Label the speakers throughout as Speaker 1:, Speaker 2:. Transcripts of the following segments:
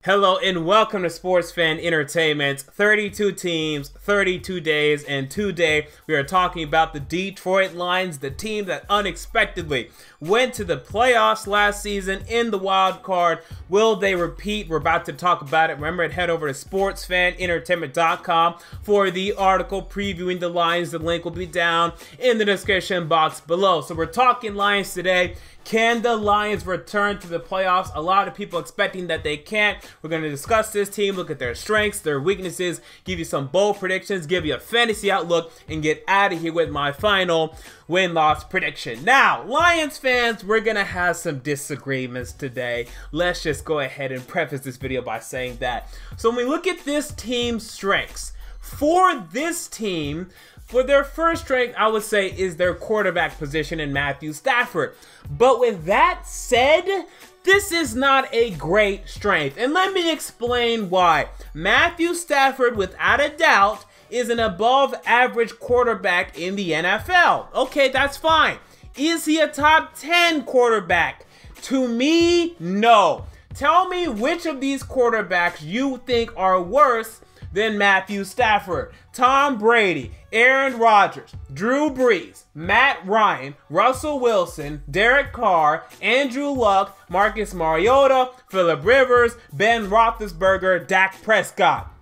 Speaker 1: Hello and welcome to Sports Fan Entertainment's 32 teams, 32 days, and today we are talking about the Detroit Lions, the team that unexpectedly went to the playoffs last season in the wild card. Will they repeat? We're about to talk about it. Remember to head over to sportsfanentertainment.com for the article previewing the Lions. The link will be down in the description box below. So we're talking Lions today. Can the Lions return to the playoffs? A lot of people expecting that they can't. We're going to discuss this team, look at their strengths, their weaknesses, give you some bold predictions, give you a fantasy outlook, and get out of here with my final win-loss prediction. Now, Lions fans, we're going to have some disagreements today. Let's just go ahead and preface this video by saying that. So when we look at this team's strengths, for this team, for their first strength, I would say, is their quarterback position in Matthew Stafford. But with that said, this is not a great strength. And let me explain why. Matthew Stafford, without a doubt, is an above average quarterback in the NFL. Okay, that's fine. Is he a top 10 quarterback? To me, no. Tell me which of these quarterbacks you think are worse than Matthew Stafford. Tom Brady, Aaron Rodgers, Drew Brees, Matt Ryan, Russell Wilson, Derek Carr, Andrew Luck, Marcus Mariota, Phillip Rivers, Ben Roethlisberger, Dak Prescott.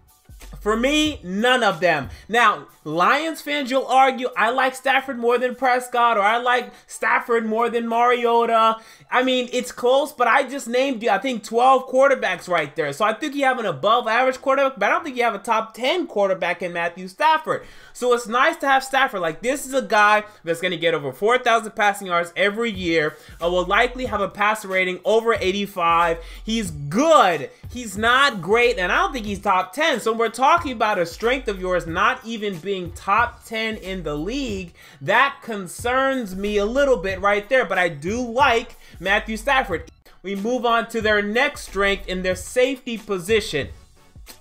Speaker 1: For me, none of them. Now, Lions fans, you'll argue, I like Stafford more than Prescott, or I like Stafford more than Mariota. I mean, it's close, but I just named you, I think, 12 quarterbacks right there. So I think you have an above average quarterback, but I don't think you have a top 10 quarterback in Matthew Stafford. So it's nice to have Stafford. Like, this is a guy that's going to get over 4,000 passing yards every year, will likely have a passer rating over 85. He's good. He's not great, and I don't think he's top 10. So we're talking about a strength of yours not even being top 10 in the league. That concerns me a little bit right there, but I do like Matthew Stafford. We move on to their next strength in their safety position.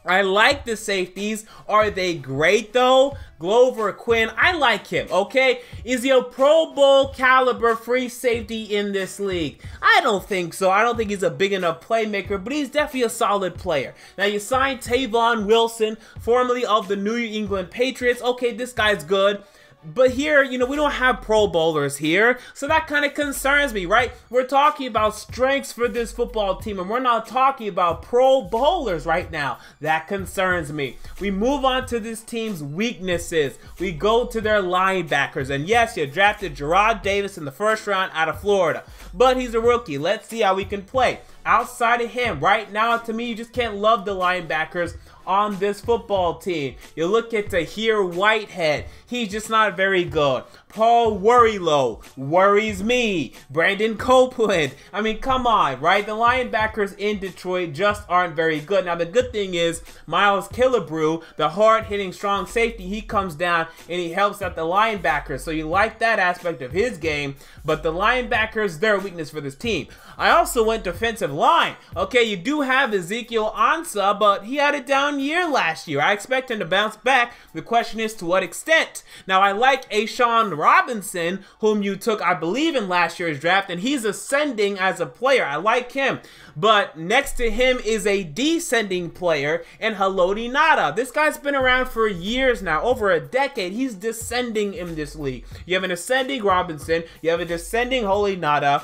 Speaker 1: I like the safeties. Are they great though? Glover Quinn, I like him, okay? Is he a Pro Bowl caliber free safety in this league? I don't think so. I don't think he's a big enough playmaker, but he's definitely a solid player. Now, you signed Tavon Wilson, formerly of the New England Patriots. Okay, this guy's good. But here, you know, we don't have Pro Bowlers here, so that kind of concerns me, right? We're talking about strengths for this football team, and we're not talking about Pro Bowlers right now. That concerns me. We move on to this team's weaknesses. We go to their linebackers, and yes, you drafted Gerard Davis in the first round out of Florida, but he's a rookie. Let's see how he can play. Outside of him, right now, to me, you just can't love the linebackers on this football team. You look at Tahir Whitehead, he's just not very good. Paul Worrilow worries me. Brandon Copeland, I mean, come on, right? The linebackers in Detroit just aren't very good. Now, the good thing is Miles Killebrew, the hard-hitting strong safety, he comes down and he helps out the linebackers. So you like that aspect of his game, but the linebackers, they're a weakness for this team. I also went defensive line. Okay, you do have Ezekiel Ansah, but he had a down year last year. I expect him to bounce back. The question is to what extent. Now, I like Ashawn Robinson, whom you took, I believe, in last year's draft, and he's ascending as a player. I like him. But next to him is a descending player, and Haloti Ngata. This guy's been around for years now, over a decade. He's descending in this league. You have an ascending Robinson, you have a descending Haloti Ngata.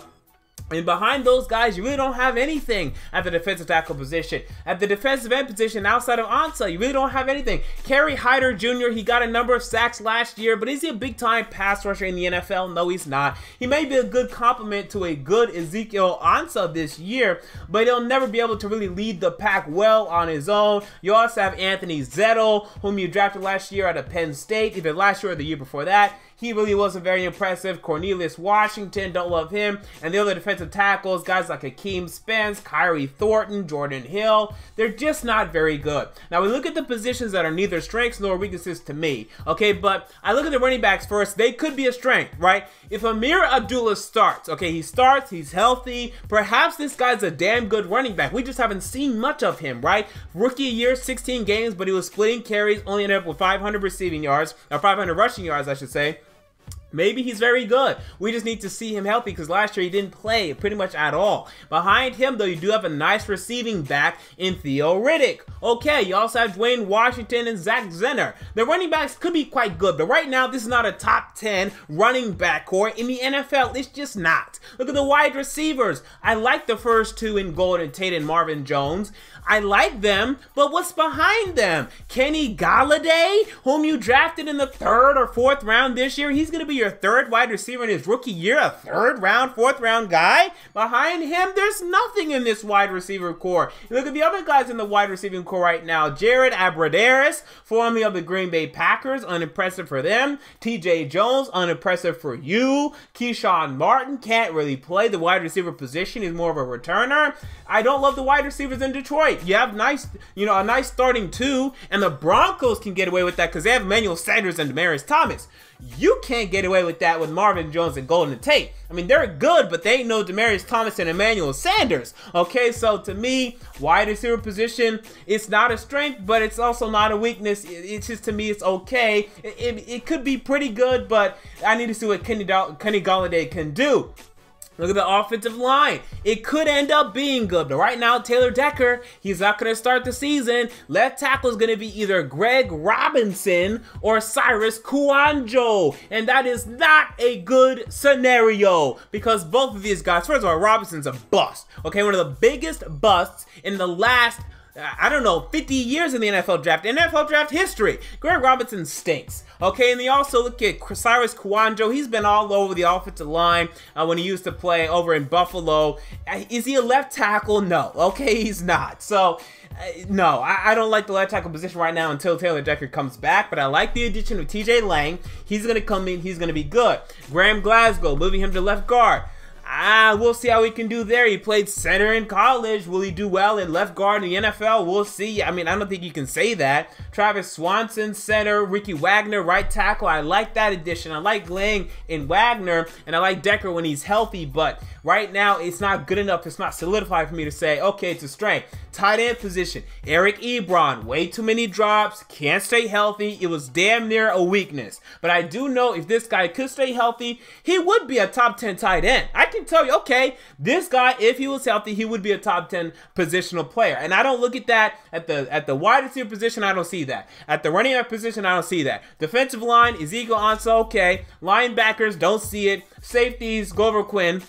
Speaker 1: And behind those guys, you really don't have anything at the defensive tackle position. At the defensive end position, outside of Ansah, you really don't have anything. Kerry Hyder Jr., he got a number of sacks last year, but is he a big-time pass rusher in the NFL? No, he's not. He may be a good complement to a good Ezekiel Ansah this year, but he'll never be able to really lead the pack well on his own. You also have Anthony Zettel, whom you drafted last year out of Penn State, either last year or the year before that. He really wasn't very impressive. Cornelius Washington, don't love him. And the other defensive tackles, guys like Akeem Spence, Kyrie Thornton, Jordan Hill, they're just not very good. Now, we look at the positions that are neither strengths nor weaknesses to me, okay? But I look at the running backs first. They could be a strength, right? If Ameer Abdullah starts, okay, he starts, he's healthy, perhaps this guy's a damn good running back. We just haven't seen much of him, right? Rookie year, 16 games, but he was splitting carries, only ended up with 500 receiving yards, or 500 rushing yards, I should say. Maybe he's very good. We just need to see him healthy because last year he didn't play pretty much at all. Behind him, though, you do have a nice receiving back in Theo Riddick. Okay, you also have Dwayne Washington and Zach Zenner. The running backs could be quite good, but right now this is not a top 10 running back core in the NFL. It's just not. Look at the wide receivers. I like the first two in Golden Tate and Marvin Jones. I like them, but what's behind them? Kenny Golladay, whom you drafted in the 3rd or 4th round this year, he's going to be your 3rd wide receiver in his rookie year, a 3rd round, 4th round guy. Behind him, there's nothing in this wide receiver core. You look at the other guys in the wide receiving core right now. Jared Abbrederis, formerly of the Green Bay Packers, unimpressive for them. TJ Jones, unimpressive for you. Keyshawn Martin can't really play the wide receiver position. He's more of a returner. I don't love the wide receivers in Detroit. You have a nice starting 2, and the Broncos can get away with that because they have Emmanuel Sanders and Demaryius Thomas. You can't get away with that with Marvin Jones and Golden Tate. I mean, they're good, but they ain't no Demaryius Thomas and Emmanuel Sanders. Okay, so to me, wide receiver position, it's not a strength, but it's also not a weakness. It's just, to me, it's okay. It could be pretty good, but I need to see what Kenny Golladay can do. Look at the offensive line. It could end up being good, but right now, Taylor Decker, he's not going to start the season. Left tackle is going to be either Greg Robinson or Cyrus Kouandjio, and that is not a good scenario because both of these guys, first of all, Robinson's a bust. Okay, one of the biggest busts in the last, I don't know, 50 years in the NFL draft history. Greg Robinson stinks. Okay, and they also look at Cyrus Kouandjio. He's been all over the offensive line when he used to play over in Buffalo. Is he a left tackle? No. Okay, he's not. So, no, I don't like the left tackle position right now until Taylor Decker comes back, but I like the addition of TJ Lang. He's going to come in. He's going to be good. Graham Glasgow, moving him to left guard. We'll see how he can do there. He played center in college. Will he do well in left guard in the NFL? We'll see. I mean, I don't think you can say that. Travis Swanson, center. Ricky Wagner, right tackle. I like that addition. I like Lang in Wagner, and I like Decker when he's healthy, but right now, it's not good enough. It's not solidified for me to say, okay, it's a strength. Tight end position. Eric Ebron, way too many drops. Can't stay healthy. It was damn near a weakness. But I do know if this guy could stay healthy, he would be a top 10 tight end. I can tell you, okay, this guy, if he was healthy, he would be a top 10 positional player. And I don't look at that at the wide receiver position. I don't see that. At the running back position, I don't see that. Defensive line, Ezekiel Ansah, okay. Linebackers, don't see it. Safeties, Glover Quinn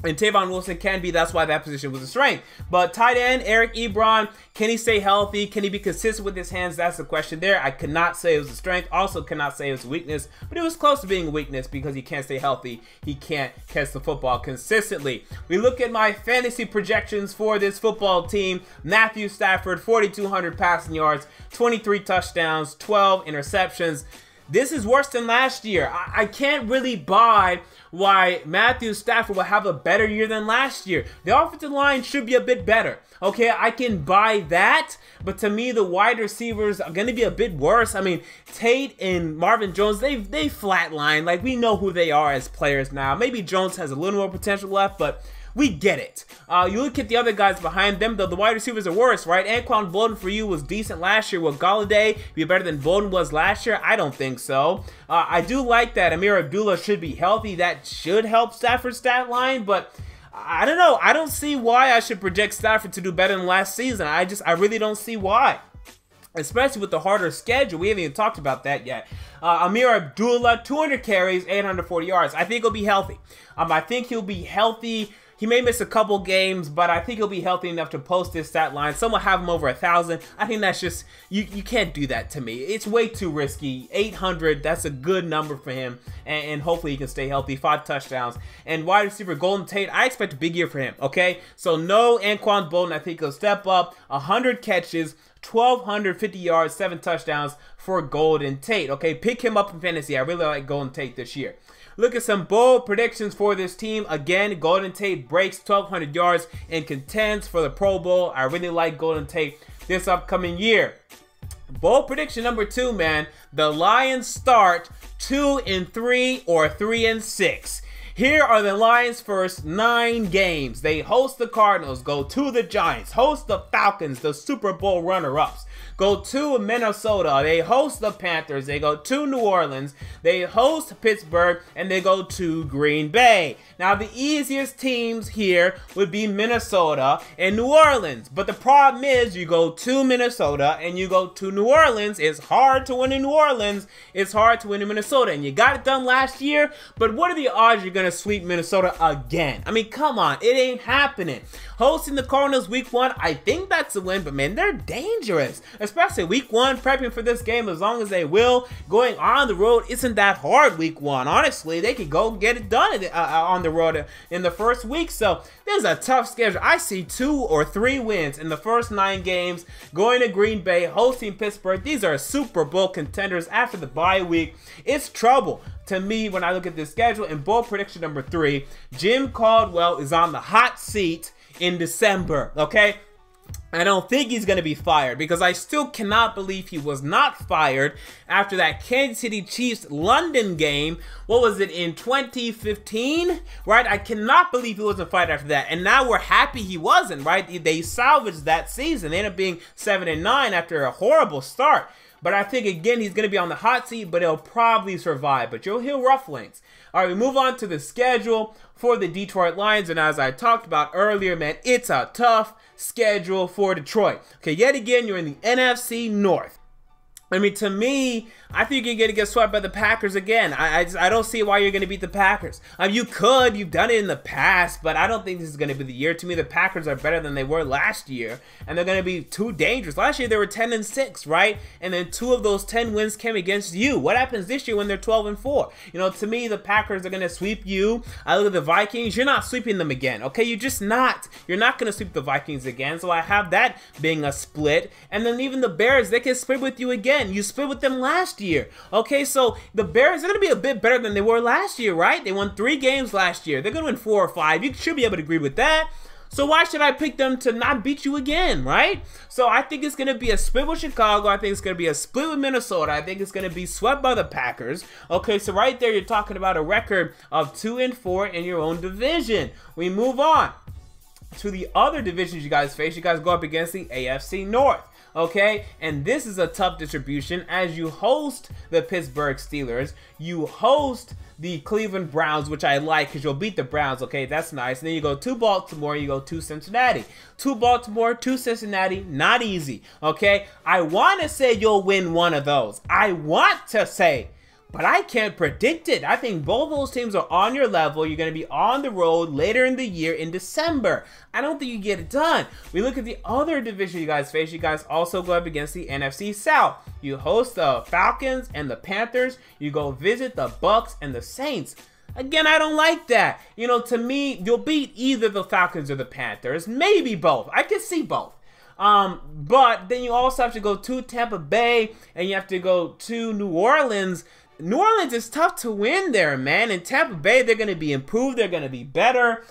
Speaker 1: and Tavon Wilson can be. That's why that position was a strength. But tight end, Eric Ebron, can he stay healthy? Can he be consistent with his hands? That's the question there. I cannot say it was a strength. Also cannot say it was a weakness. But it was close to being a weakness because he can't stay healthy. He can't catch the football consistently. We look at my fantasy projections for this football team. Matthew Stafford, 4,200 passing yards, 23 touchdowns, 12 interceptions. This is worse than last year. I can't really buy why Matthew Stafford will have a better year than last year. The offensive line should be a bit better. Okay, I can buy that, but to me, the wide receivers are going to be a bit worse. I mean, Tate and Marvin Jones, they flatline. Like, we know who they are as players now. Maybe Jones has a little more potential left, but we get it. You look at the other guys behind them, though, the wide receivers are worse, right? Anquan Bolden for you was decent last year. Will Golladay be better than Bolden was last year? I don't think so. I do like that Ameer Abdullah should be healthy. That should help Stafford's stat line, but I don't know. I don't see why I should project Stafford to do better than last season. I really don't see why. Especially with the harder schedule. We haven't even talked about that yet. Ameer Abdullah, 200 carries, 840 yards. I think he'll be healthy. I think he'll be healthy. He may miss a couple games, but I think he'll be healthy enough to post this stat line. Some will have him over 1,000. I think that's just, you can't do that to me. It's way too risky. 800, that's a good number for him, and hopefully he can stay healthy. 5 touchdowns. And wide receiver Golden Tate, I expect a big year for him, okay? So no Anquan Bolden. I think he'll step up. 100 catches, 1,250 yards, 7 touchdowns for Golden Tate, okay? Pick him up in fantasy. I really like Golden Tate this year. Look at some bold predictions for this team. Again, Golden Tate breaks 1,200 yards and contends for the Pro Bowl. I really like Golden Tate this upcoming year. Bold prediction number 2, man. The Lions start 2-3 or 3-6. Here are the Lions' first 9 games. They host the Cardinals, go to the Giants, host the Falcons, the Super Bowl runner-ups, go to Minnesota, they host the Panthers, they go to New Orleans, they host Pittsburgh, and they go to Green Bay. Now, the easiest teams here would be Minnesota and New Orleans, but the problem is you go to Minnesota and you go to New Orleans. It's hard to win in New Orleans, it's hard to win in Minnesota, and you got it done last year, but what are the odds you're going to sweep Minnesota again? I mean, come on, it ain't happening. Hosting the Cardinals week 1, I think that's a win, but man, they're dangerous, especially week 1, prepping for this game as long as they will. Going on the road isn't that hard week 1. Honestly, they could go get it done on the road in the first week, so there's a tough schedule. I see 2 or 3 wins in the first 9 games, going to Green Bay, hosting Pittsburgh. These are Super Bowl contenders after the bye week. It's trouble to me when I look at this schedule. And bold prediction number 3, Jim Caldwell is on the hot seat in December, okay? I don't think he's going to be fired, because I still cannot believe he was not fired after that Kansas City Chiefs London game. What was it, in 2015? Right? I cannot believe he wasn't fired after that. And now we're happy he wasn't, right? They salvaged that season. They ended up being 7-9 after a horrible start. But I think, again, he's going to be on the hot seat, but he'll probably survive. But you'll hear rufflings. All right, we move on to the schedule for the Detroit Lions. And as I talked about earlier, man, it's a tough schedule for Detroit. Okay, yet again, you're in the NFC North. I mean, to me, I think you're going to get swept by the Packers again. I don't see why you're going to beat the Packers. You could. You've done it in the past, but I don't think this is going to be the year. To me, the Packers are better than they were last year, and they're going to be too dangerous. Last year, they were 10-6, right? And then 2 of those 10 wins came against you. What happens this year when they're 12-4? You know, to me, the Packers are going to sweep you. I look at the Vikings. You're not sweeping them again, okay? You're just not. You're not going to sweep the Vikings again, so I have that being a split. And then even the Bears, they can split with you again. You split with them last year. Okay, so the Bears are going to be a bit better than they were last year, right? They won 3 games last year. They're going to win 4 or 5. You should be able to agree with that. So why should I pick them to not beat you again, right? So I think it's going to be a split with Chicago. I think it's going to be a split with Minnesota. I think it's going to be swept by the Packers. Okay, so right there you're talking about a record of 2-4 in your own division. We move on to the other divisions you guys face. You guys go up against the AFC North. Okay, and this is a tough distribution as you host the Pittsburgh Steelers, you host the Cleveland Browns, which I like because you'll beat the Browns. Okay, that's nice. And then you go to Baltimore, you go to Cincinnati. To Baltimore, to Cincinnati, not easy. Okay, I want to say you'll win one of those. I want to say, but I can't predict it. I think both those teams are on your level. You're going to be on the road later in the year in December. I don't think you get it done. We look at the other division you guys face. You guys also go up against the NFC South. You host the Falcons and the Panthers. You go visit the Bucks and the Saints. Again, I don't like that. You know, to me, you'll beat either the Falcons or the Panthers. Maybe both. I can see both. But then you also have to go to Tampa Bay and you have to go to New Orleans. New Orleans is tough to win there, man. In Tampa Bay, they're going to be improved. They're going to be better.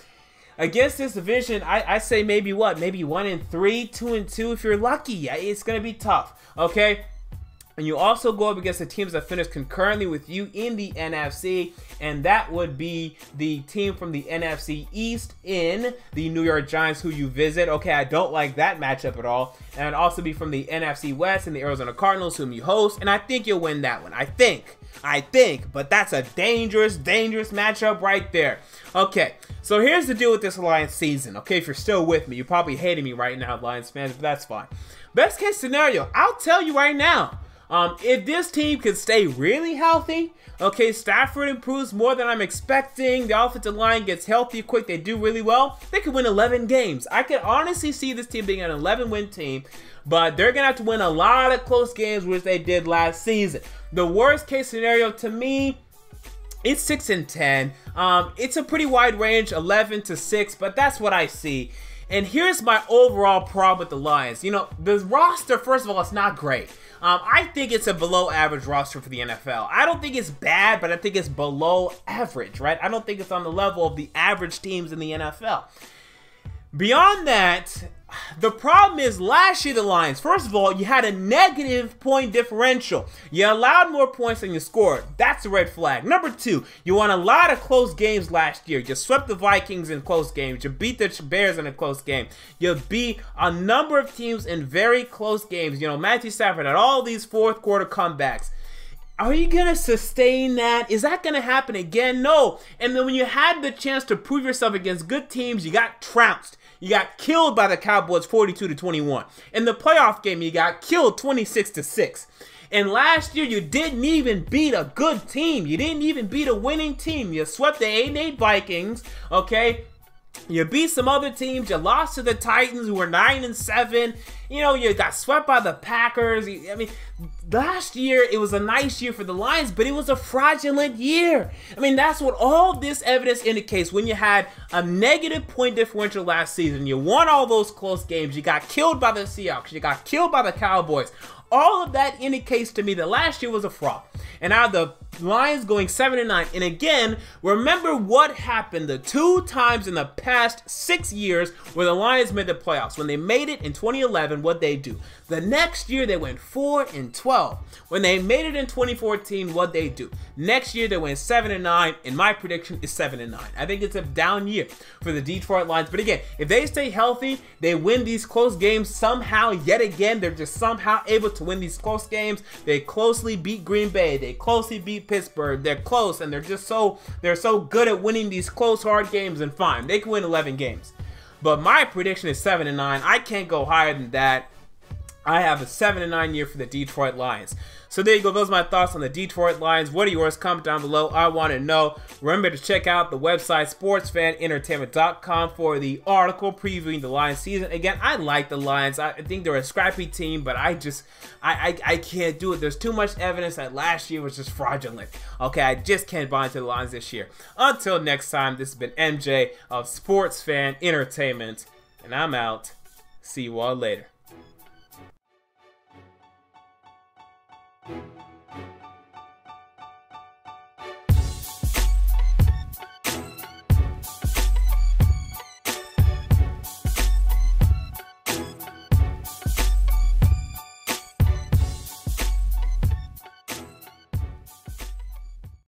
Speaker 1: Against this division, I say maybe what? Maybe 1-3, 2-2 if you're lucky. It's going to be tough, okay? And you also go up against the teams that finished concurrently with you in the NFC, and that would be the team from the NFC East in the New York Giants, who you visit. Okay, I don't like that matchup at all. And it'd also be from the NFC West and the Arizona Cardinals, whom you host, and I think you'll win that one. I think, but that's a dangerous matchup right there. Okay, so here's the deal with this Lions season. Okay, if you're still with me, you're probably hating me right now, Lions fans, but that's fine. Best case scenario, I'll tell you right now, if this team could stay really healthy, okay, Stafford improves more than I'm expecting, the offensive line gets healthy quick, they do really well, they could win 11 games. I can honestly see this team being an 11-win team, but they're going to have to win a lot of close games, which they did last season. The worst case scenario to me, it's 6-10. It's a pretty wide range, 11-6, but that's what I see. And here's my overall problem with the Lions. You know, the roster, first of all, it's not great. I think it's a below average roster for the NFL. I don't think it's bad, but I think it's below average, right? I don't think it's on the level of the average teams in the NFL. Beyond that, The problem is last year the Lions, first of all, you had a negative point differential. You allowed more points than you scored. That's a red flag. Number two, you won a lot of close games last year. You swept the Vikings in close games. You beat the Bears in a close game. You beat a number of teams in very close games. You know, Matthew Stafford had all these fourth quarter comebacks. Are you going to sustain that? Is that going to happen again? No. And then when you had the chance to prove yourself against good teams, you got trounced. You got killed by the Cowboys 42-21. In the playoff game, you got killed 26-6. And last year, you didn't even beat a good team. You didn't even beat a winning team. You swept the 8-8 Vikings, okay? You beat some other teams. You lost to the Titans, who were 9-7. You know, you got swept by the Packers. I mean, last year, it was a nice year for the Lions, but it was a fraudulent year. I mean, that's what all this evidence indicates. When you had a negative point differential last season, you won all those close games, you got killed by the Seahawks, you got killed by the Cowboys. All of that indicates to me that last year was a fraud. And now the Lions going 7-9. And again, remember what happened the 2 times in the past 6 years where the Lions made the playoffs. When they made it in 2011, what'd they do? The next year, they went 4-12. When they made it in 2014, what'd they do? Next year, they went 7-9, and my prediction is 7-9. I think it's a down year for the Detroit Lions. But again, if they stay healthy, they win these close games somehow. Yet again, they're just somehow able to win these close games. They closely beat Green Bay. They closely beat Pittsburgh. They're close, and they're so good at winning these close, hard games. And fine, they can win 11 games. But my prediction is 7-9. I can't go higher than that. I have a 7-9 year for the Detroit Lions. So there you go. Those are my thoughts on the Detroit Lions. What are yours? Comment down below. I want to know. Remember to check out the website sportsfanentertainment.com for the article previewing the Lions season. Again, I like the Lions. I think they're a scrappy team, but I can't do it. There's too much evidence that last year was just fraudulent. Okay, I just can't buy into the Lions this year. Until next time, this has been MJ of Sports Fan Entertainment, and I'm out. See you all later.